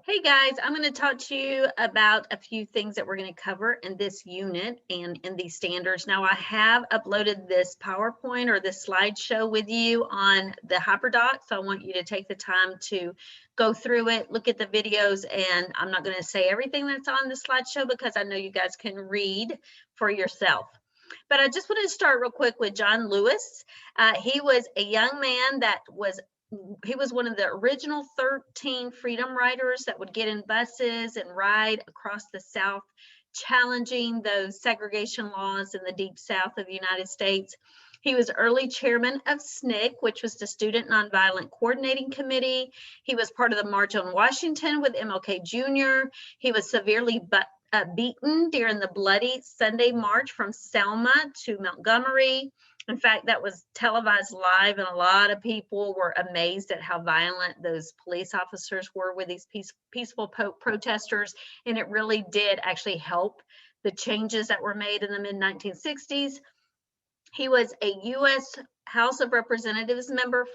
Hey guys, I'm going to talk to you about a few things that we're going to cover in this unit and in these standards. Now, I have uploaded this PowerPoint or this slideshow with you on the HyperDoc, so I want you to take the time to go through it, look at the videos, and I'm not going to say everything that's on the slideshow because I know you guys can read for yourself. But I just wanted to start real quick with John Lewis. He was a young man that he was one of the original 13 freedom riders that would get in buses and ride across the South, challenging those segregation laws in the deep South of the United States. He was early chairman of SNCC, which was the Student Nonviolent Coordinating Committee. He was part of the March on Washington with MLK Jr. He was severely beaten during the bloody Sunday March from Selma to Montgomery. In fact, that was televised live, and a lot of people were amazed at how violent those police officers were with these peaceful protesters, and it really did actually help the changes that were made in the mid-1960s. He was a U.S. House of Representatives member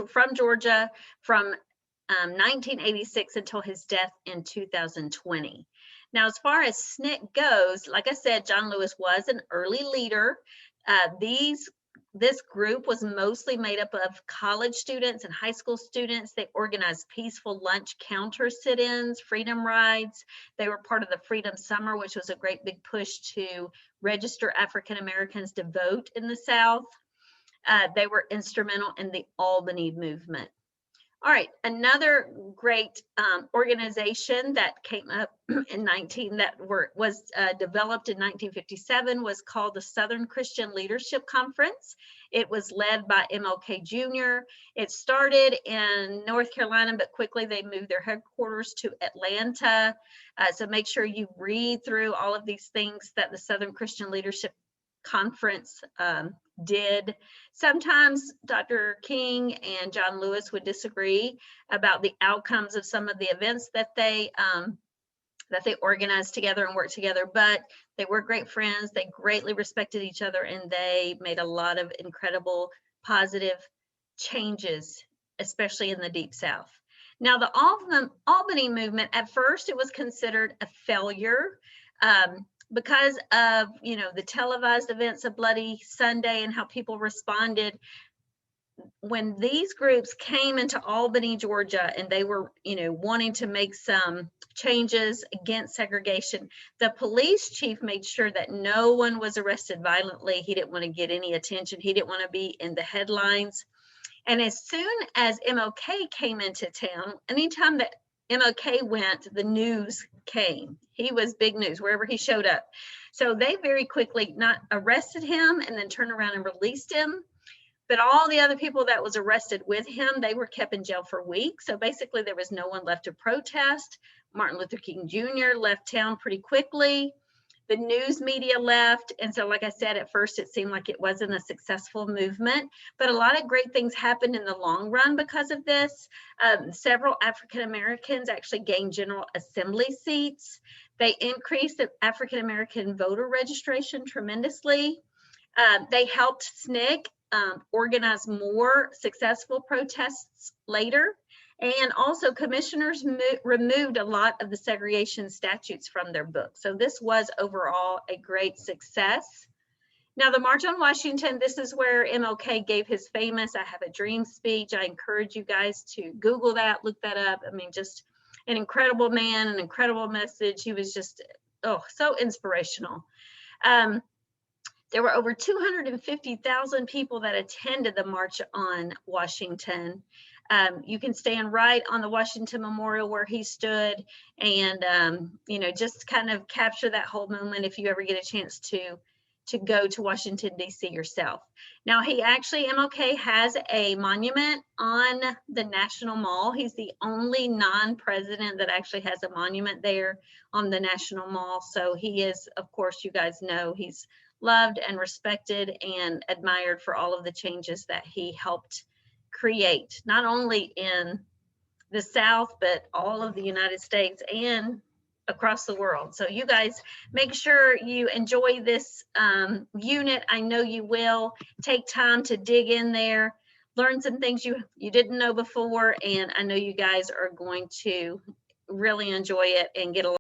from Georgia from 1986 until his death in 2020. Now, as far as SNCC goes, like I said, John Lewis was an early leader. This group was mostly made up of college students and high school students. They organized peaceful lunch counter sit-ins, freedom rides. They were part of the Freedom Summer, which was a great big push to register African Americans to vote in the South. They were instrumental in the Albany movement. All right, another great organization that came up in was developed in 1957 was called the Southern Christian Leadership Conference. It was led by MLK Jr. It started in North Carolina, but quickly they moved their headquarters to Atlanta. So make sure you read through all of these things that the Southern Christian Leadership Conference did. Sometimes Dr. King and John Lewis would disagree about the outcomes of some of the events that they organized together and worked together, but they were great friends. They greatly respected each other, and they made a lot of incredible positive changes, especially in the Deep South. Now, the Albany movement, at first it was considered a failure. Because of, the televised events of Bloody Sunday and how people responded. When these groups came into Albany, Georgia, and they were, wanting to make some changes against segregation, the police chief made sure that no one was arrested violently. He didn't want to get any attention. He didn't want to be in the headlines. And as soon as MLK came into town, anytime that MLK went, the news came. He was big news wherever he showed up. So they very quickly not arrested him and then turned around and released him. But all the other people that was arrested with him, they were kept in jail for weeks. So basically there was no one left to protest. Martin Luther King Jr. left town pretty quickly. The news media left. And so, like I said, at first it seemed like it wasn't a successful movement, but a lot of great things happened in the long run because of this. Several African Americans actually gained General Assembly seats. They increased the African American voter registration tremendously. They helped SNCC organize more successful protests later. And also commissioners removed a lot of the segregation statutes from their book. So this was overall a great success. Now the March on Washington, this is where MLK gave his famous I Have a Dream speech. I encourage you guys to Google that, look that up. I mean, just an incredible man, an incredible message. He was just, so inspirational. There were over 250,000 people that attended the March on Washington. You can stand right on the Washington Memorial where he stood and, just kind of capture that whole moment if you ever get a chance to go to Washington, D.C. yourself. Now, MLK has a monument on the National Mall. He's the only non-president that actually has a monument there on the National Mall. So he is, of course, you guys know, he's loved and respected and admired for all of the changes that he helped create, not only in the South, but all of the United States and across the world. So you guys make sure you enjoy this unit. I know you will. Take time to dig in there, learn some things you didn't know before, and I know you guys are going to really enjoy it and get a